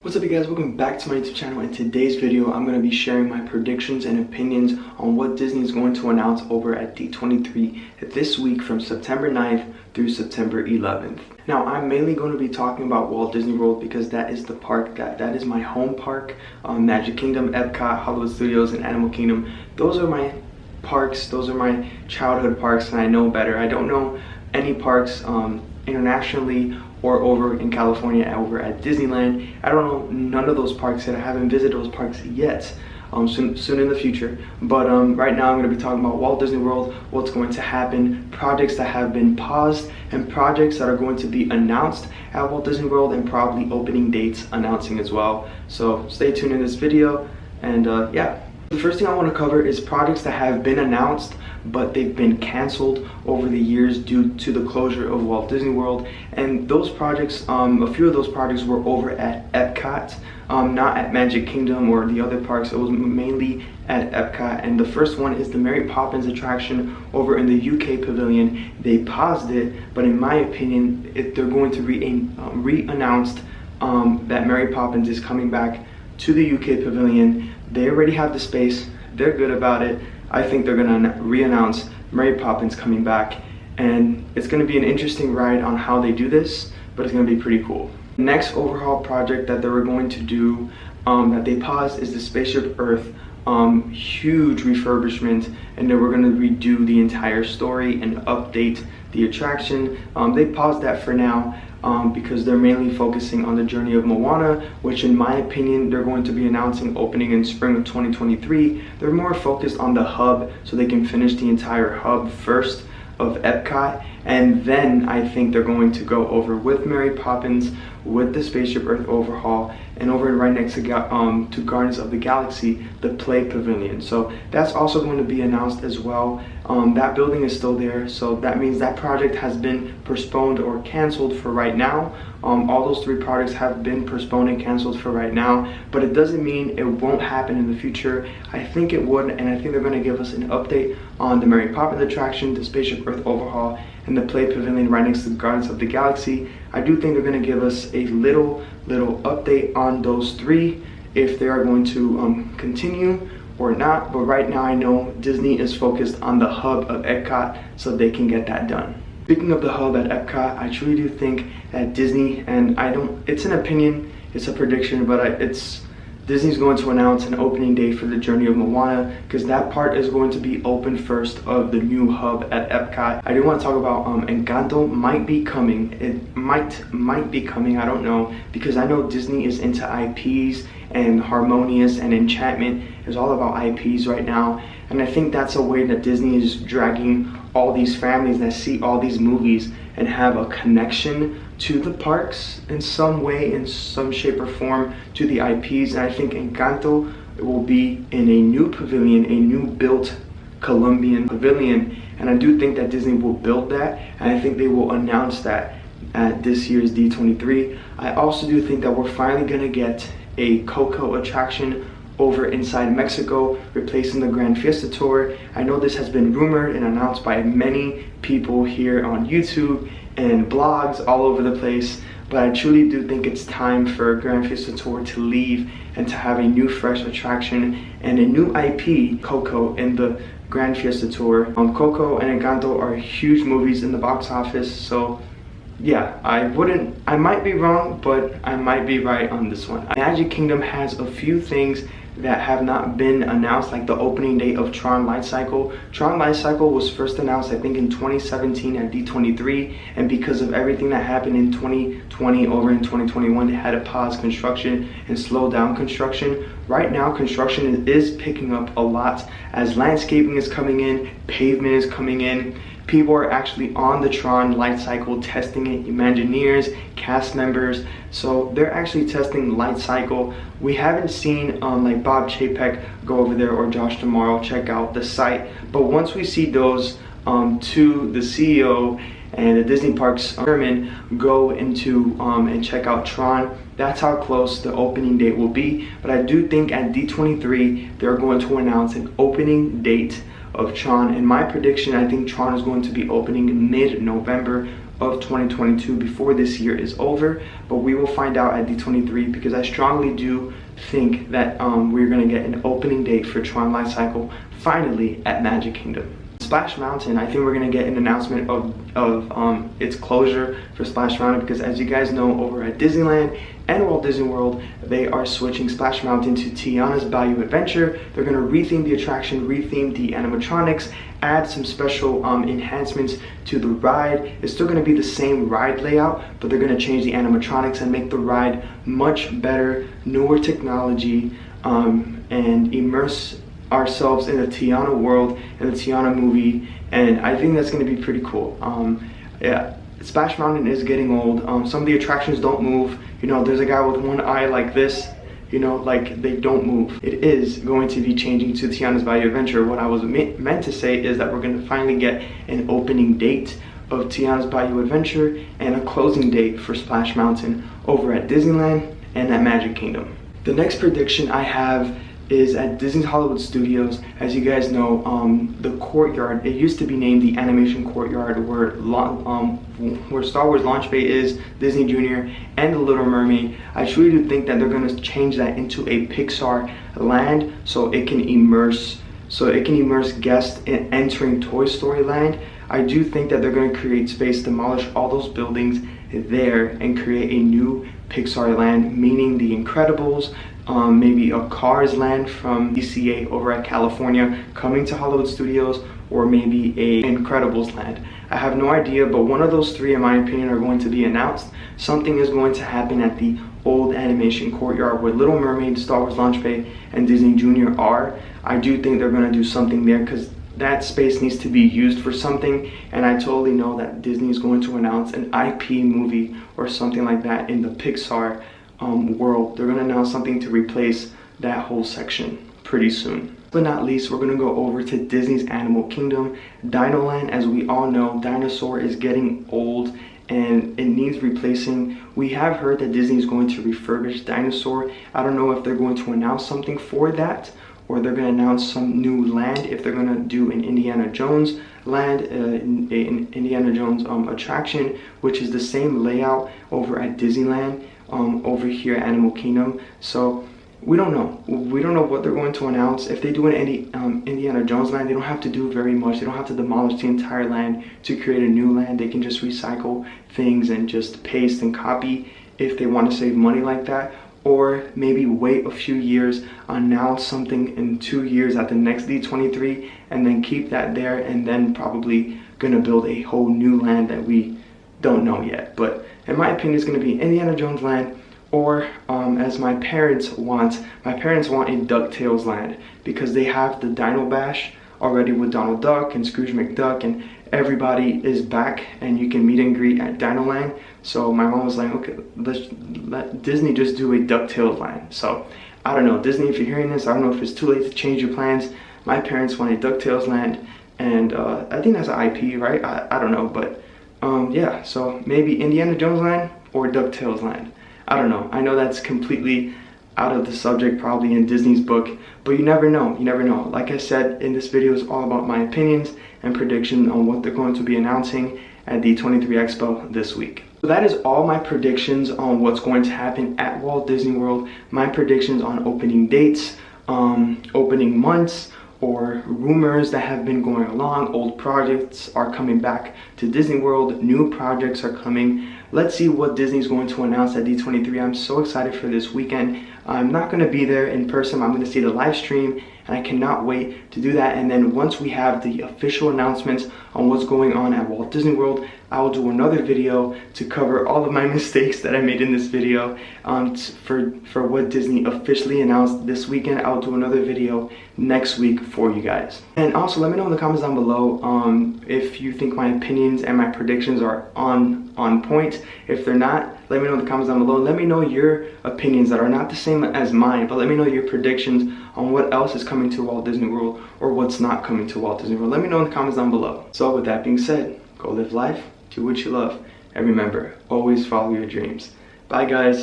What's up you guys, welcome back to my YouTube channel. In today's video I'm going to be sharing my predictions and opinions on what Disney is going to announce over at D23 this week from September 9th through September 11th. Now I'm mainly going to be talking about Walt Disney World because that is the park, that is my home park. Magic Kingdom, Epcot, Hollywood Studios, and Animal Kingdom. Those are my parks, those are my childhood parks, and I know better. I don't know any parks internationally or over in California over at Disneyland. I don't know none of those parks yet. I haven't visited those parks yet. Soon in the future. But right now I'm going to be talking about Walt Disney World, what's going to happen, projects that have been paused, and projects that are going to be announced at Walt Disney World, and probably opening dates announcing as well. So stay tuned in this video, and yeah. The first thing I want to cover is projects that have been announced but they've been canceled over the years due to the closure of Walt Disney World. And those projects, a few of those projects were over at Epcot, not at Magic Kingdom or the other parks. It was mainly at Epcot. And the first one is the Mary Poppins attraction over in the UK pavilion. They paused it, but in my opinion, they're going to re-announce that Mary Poppins is coming back to the UK pavilion. They already have the space, they're good about it. I think they're gonna re-announce Mary Poppins coming back, and it's gonna be an interesting ride on how they do this, but it's gonna be pretty cool. Next overhaul project that they were going to do, that they paused, is the Spaceship Earth. Huge refurbishment, and then we're gonna redo the entire story and update the attraction. They paused that for now because they're mainly focusing on the journey of Moana, which in my opinion they're going to be announcing opening in spring of 2023. They're more focused on the hub so they can finish the entire hub first of Epcot, and then I think they're going to go over with Mary Poppins, with the Spaceship Earth overhaul, and over right next to Guardians of the Galaxy, the Play Pavilion. So that's also going to be announced as well. That building is still there, so that means that project has been postponed or canceled for right now. All those three projects have been postponed and canceled for right now, but it doesn't mean it won't happen in the future. I think it would, and I think they're going to give us an update on the Mary Poppins attraction, the Spaceship Earth overhaul, and the Play Pavilion right next to Guardians of the Galaxy. I do think they're going to give us a little update on those three, if they are going to continue or not. But right now I know Disney is focused on the hub of Epcot so they can get that done. Speaking of the hub at Epcot, I truly do think that Disney, and it's an opinion, it's a prediction, but Disney's going to announce an opening day for the journey of Moana, because that part is going to be open first of the new hub at Epcot. I do want to talk about Encanto might be coming. It might be coming, I don't know, because I know Disney is into IPs, and Harmonious and Enchantment is all about IPs right now. And I think that's a way that Disney is dragging all these families that see all these movies and have a connection to the parks in some way, in some shape or form, to the IPs. And I think Encanto will be in a new pavilion, a new built Colombian pavilion, and I do think that Disney will build that, and I think they will announce that at this year's D23. I also do think that we're finally gonna get a Coco attraction over inside Mexico, replacing the Grand Fiesta Tour. I know this has been rumored and announced by many people here on YouTube and blogs all over the place, but I truly do think it's time for Grand Fiesta Tour to leave and to have a new fresh attraction and a new IP, Coco, in the Grand Fiesta Tour. Coco and Encanto are huge movies in the box office, so yeah, I might be wrong, but I might be right on this one. Magic Kingdom has a few things that have not been announced, like the opening date of Tron Light Cycle. Tron Light Cycle was first announced I think in 2017 at D23, and because of everything that happened in 2020 over in 2021, they had to pause construction and slow down construction. Right now construction is picking up a lot as landscaping is coming in, pavement is coming in. People are actually on the Tron Light Cycle testing it, Imagineers, cast members, so they're actually testing Light Cycle. We haven't seen like Bob Chapek go over there or Josh Tomorrow check out the site, but once we see those to the CEO and the Disney Parks chairman go into and check out Tron, that's how close the opening date will be. But I do think at D23 they're going to announce an opening date of Tron. In my prediction, I think Tron is going to be opening mid-November of 2022 before this year is over, but we will find out at D23 because I strongly do think that we're going to get an opening date for Tron Life Cycle finally at Magic Kingdom. Splash Mountain, I think we're going to get an announcement of its closure for Splash Mountain because, as you guys know, over at Disneyland and Walt Disney World, they are switching Splash Mountain to Tiana's Bayou Adventure. They're going to retheme the attraction, retheme the animatronics, add some special enhancements to the ride. It's still going to be the same ride layout, but they're going to change the animatronics and make the ride much better, newer technology, and immerse ourselves in the Tiana world and the Tiana movie, and I think that's going to be pretty cool. Yeah, Splash Mountain is getting old. Some of the attractions don't move. You know, there's a guy with one eye like this, you know, like they don't move. It is going to be changing to Tiana's Bayou Adventure. What I was meant to say is that we're going to finally get an opening date of Tiana's Bayou Adventure and a closing date for Splash Mountain over at Disneyland and at Magic Kingdom. The next prediction I have is at Disney's Hollywood Studios. As you guys know, the courtyard, it used to be named the Animation Courtyard, where Star Wars Launch Bay is, Disney Junior, and The Little Mermaid. I truly do think that they're going to change that into a Pixar Land so it can immerse guests in entering Toy Story Land. I do think that they're going to create space, demolish all those buildings there, and create a new Pixar Land, meaning The Incredibles, maybe a Cars Land from DCA over at California coming to Hollywood Studios, or maybe a Incredibles Land. I have no idea, but one of those three, in my opinion, are going to be announced. Something is going to happen at the old Animation Courtyard where Little Mermaid, Star Wars Launch Bay, and Disney Junior are. I do think they're going to do something there because that space needs to be used for something, and I totally know that Disney is going to announce an IP movie or something like that in the Pixar world. They're going to announce something to replace that whole section pretty soon. But not least, we're going to go over to Disney's Animal Kingdom. Dino Land, as we all know, Dinosaur is getting old and it needs replacing. We have heard that Disney is going to refurbish Dinosaur. I don't know if they're going to announce something for that, or they're going to announce some new land, if they're going to do an Indiana Jones land, an Indiana Jones attraction, which is the same layout over at Disneyland, over here at Animal Kingdom. So we don't know. We don't know what they're going to announce. If they do an Indiana Jones land, they don't have to do very much. They don't have to demolish the entire land to create a new land. They can just recycle things and just paste and copy if they want to save money like that. Or maybe wait a few years, announce something in 2 years at the next D23, and then keep that there, and then probably gonna build a whole new land that we don't know yet. But in my opinion, it's gonna be Indiana Jones land, or as my parents want a DuckTales land, because they have the Dino Bash already with Donald Duck and Scrooge McDuck, and everybody is back and you can meet and greet at Dino Land. So my mom was like, okay, let Disney just do a DuckTales land. So I don't know, Disney, if you're hearing this, I don't know if it's too late to change your plans. My parents want a DuckTales land, and I think that's an IP, right? I don't know, but yeah, so maybe Indiana Jones land or DuckTales land. I don't know. I know that's completely out of the subject probably in Disney's book, but you never know. You never know. Like I said, in this video is all about my opinions and predictions on what they're going to be announcing at D23 Expo this week. So that is all my predictions on what's going to happen at Walt Disney World, my predictions on opening dates, opening months, or rumors that have been going along. Old projects are coming back to Disney World, new projects are coming. Let's see what Disney's going to announce at D23. I'm so excited for this weekend. I'm not going to be there in person. I'm going to see the live stream, and I cannot wait to do that. And then once we have the official announcements on what's going on at Walt Disney World, I will do another video to cover all of my mistakes that I made in this video. For what Disney officially announced this weekend, I'll do another video next week for you guys. And also, let me know in the comments down below if you think my opinions and my predictions are on point. If they're not, let me know in the comments down below. Let me know your opinions that are not the same as mine, but let me know your predictions on what else is coming to Walt Disney World or what's not coming to Walt Disney World. Let me know in the comments down below. So with that being said, go live life, do what you love, and remember, always follow your dreams. Bye guys.